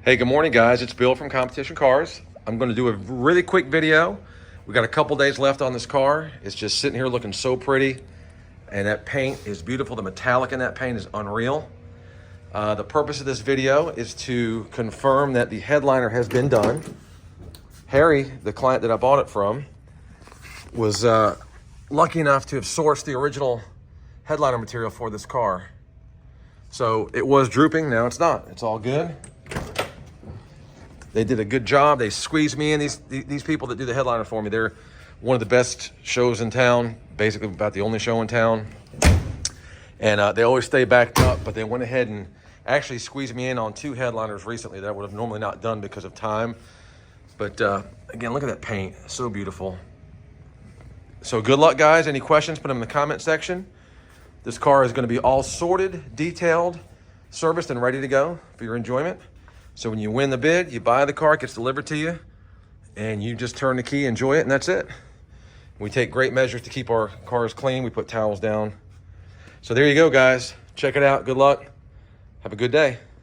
Hey, good morning, guys. It's Bill from Competition Cars. I'm going to do a really quick video. We got a couple days left on this car. It's just sitting here looking so pretty, and that paint is beautiful. The metallic in that paint is unreal. The purpose of this video is to confirm that the headliner has been done. Harry, the client that I bought it from, was lucky enough to have sourced the original headliner material for this car. So it was drooping, now it's not. It's all good. They did a good job. They squeezed me in. These people that do the headliner for me, they're one of the best shows in town, basically about the only show in town. And they always stay backed up, but they went ahead and actually squeezed me in on 2 headliners recently that I would have normally not done because of time. But again, look at that paint, so beautiful. So good luck, guys. Any questions, put them in the comment section. This car is gonna be all sorted, detailed, serviced, and ready to go for your enjoyment. So when you win the bid, you buy the car, it gets delivered to you, and you just turn the key, enjoy it, and that's it. We take great measures to keep our cars clean. We put towels down. So there you go, guys. Check it out. Good luck. Have a good day.